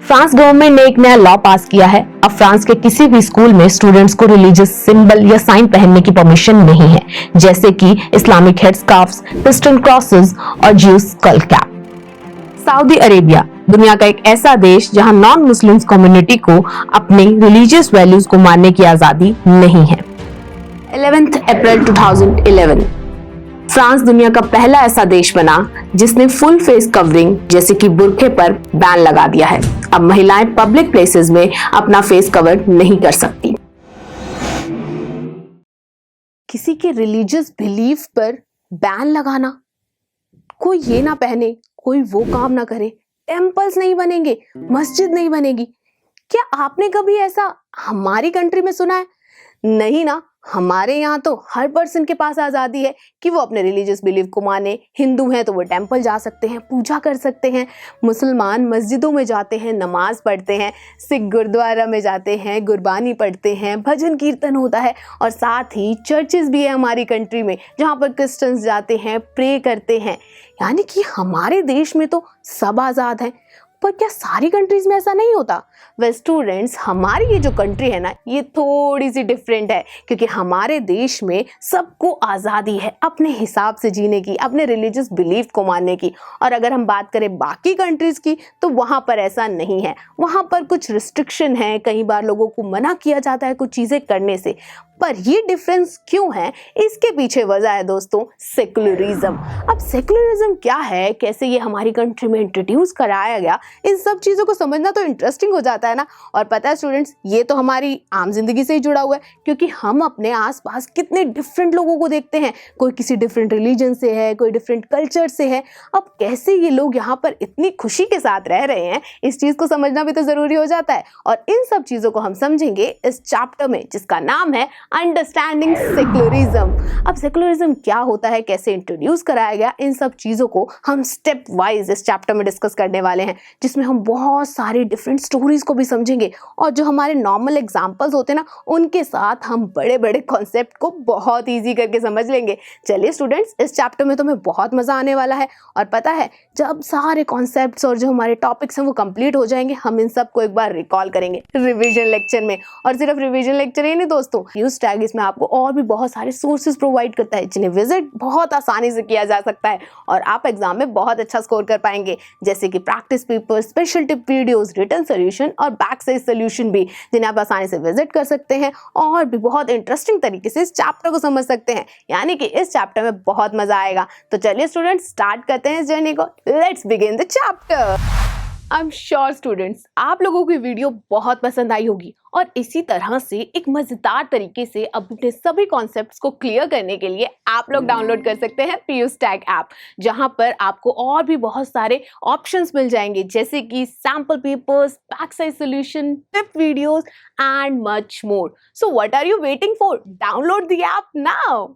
France government ने एक नया लॉ पास किया है। अब फ्रांस के किसी भी स्कूल में स्टूडेंट्स को रिलीजियस सिंबल या साइन पहनने की परमिशन नहीं है, जैसे कि Islamic head scarves, Christian crosses और Jews skull cap. Saudi Arabia दुनिया का एक ऐसा देश जहां नॉन मुस्लिम कम्युनिटी को अपने रिलीजियस वैल्यूज को मानने की आजादी नहीं है। 11 अप्रैल 2011 फ्रांस दुनिया का पहला ऐसा देश बना जिसने फुल फेस कवरिंग जैसे कि बुर्के पर बैन लगा दिया है। अब महिलाएं पब्लिक प्लेसेस में अपना फेस कवर नहीं कर सकती। किसी के रिलीजियस बिलीफ पर बैन लगाना, कोई ये ना पहने, कोई वो काम ना करे, टेम्पल्स नहीं बनेंगे, मस्जिद नहीं बनेगी। क्या आपने कभी ऐसा हमारी कंट्री में सुना है? नहीं ना। हमारे यहाँ तो हर पर्सन के पास आज़ादी है कि वो अपने रिलीजियस बिलीफ को माने। हिंदू हैं तो वो टेंपल जा सकते हैं, पूजा कर सकते हैं। मुसलमान मस्जिदों में जाते हैं, नमाज पढ़ते हैं। सिख गुरुद्वारा में जाते हैं, गुरबानी पढ़ते हैं, भजन कीर्तन होता है। और साथ ही चर्चेस भी है हमारी कंट्री में जहाँ पर क्रिश्चियंस जाते हैं, प्रे करते हैं। यानी कि हमारे देश में तो सब आज़ाद हैं। पर क्या सारी कंट्रीज में ऐसा नहीं होता? वेल स्टूडेंट्स, हमारी ये जो कंट्री है ना, ये थोड़ी सी डिफरेंट है, क्योंकि हमारे देश में सबको आज़ादी है अपने हिसाब से जीने की, अपने रिलीजियस बिलीफ को मानने की। और अगर हम बात करें बाकी कंट्रीज की, तो वहाँ पर ऐसा नहीं है। वहाँ पर कुछ रिस्ट्रिक्शन है, कई बार लोगों को मना किया जाता है कुछ चीज़ें करने से। पर ये डिफरेंस क्यों है? इसके पीछे वजह है दोस्तों सेक्युलरिज्म। अब सेक्युलरिज्म क्या है, कैसे ये हमारी कंट्री में इंट्रोड्यूस कराया गया, इन सब चीज़ों को समझना तो इंटरेस्टिंग हो जाता है ना। और पता है स्टूडेंट्स, ये तो हमारी आम जिंदगी से ही जुड़ा हुआ है, क्योंकि हम अपने आसपास कितने डिफरेंट लोगों को देखते हैं। कोई किसी डिफरेंट रिलीजन से है, कोई डिफरेंट कल्चर से है। अब कैसे ये लोग यहाँ पर इतनी खुशी के साथ रह रहे हैं, इस चीज़ को समझना भी तो ज़रूरी हो जाता है। और इन सब चीज़ों को हम समझेंगे इस चैप्टर में, जिसका नाम है अंडरस्टैंडिंग सेक्युलरिज्म। अब सेक्युलरिज्म क्या होता है, कैसे इंट्रोड्यूस कराया गया, इन सब चीज़ों को हम स्टेप वाइज इस चैप्टर में डिस्कस करने वाले हैं, जिसमें हम बहुत सारी डिफरेंट स्टोरीज को भी समझेंगे। और जो हमारे नॉर्मल एग्जांपल्स होते हैं ना, उनके साथ हम बड़े बड़े कॉन्सेप्ट को बहुत ईजी करके समझ लेंगे। चलिए स्टूडेंट्स, इस चैप्टर में तुम्हें बहुत मज़ा आने वाला है। और पता है, जब सारे कॉन्सेप्ट्स और जो हमारे टॉपिक्स हैं वो कंप्लीट हो जाएंगे, हम इन सबको एक बार रिकॉल करेंगे रिविजन लेक्चर में। और सिर्फ रिविजन लेक्चर ही नहीं दोस्तों, टैग इसमें आपको और भी बहुत सारे सोर्सेज प्रोवाइड करता है, जिन्हें विजिट बहुत आसानी से किया जा सकता है और आप एग्जाम में बहुत अच्छा स्कोर कर पाएंगे, जैसे कि practice paper, special tip videos, written solution और बैक साइज सॉल्यूशन भी, जिन्हें आप आसानी से विजिट कर सकते हैं और भी बहुत इंटरेस्टिंग तरीके से इस चैप्टर को समझ सकते हैं। यानी कि इस चैप्टर में बहुत मजा आएगा। तो चलिए स्टूडेंट्स, स्टार्ट करते हैं इस जर्नी को। Let's begin the chapter. I am sure students, आप लोगों को वीडियो बहुत पसंद आई होगी और इसी तरह से एक मजेदार तरीके से अपने सभी कॉन्सेप्ट्स को क्लियर करने के लिए आप लोग डाउनलोड कर सकते हैं पीयूस्टैग ऐप, जहां पर आपको और भी बहुत सारे ऑप्शंस मिल जाएंगे, जैसे कि sample papers, back size solution, tip videos and much more. So what are you waiting for? Download the app now.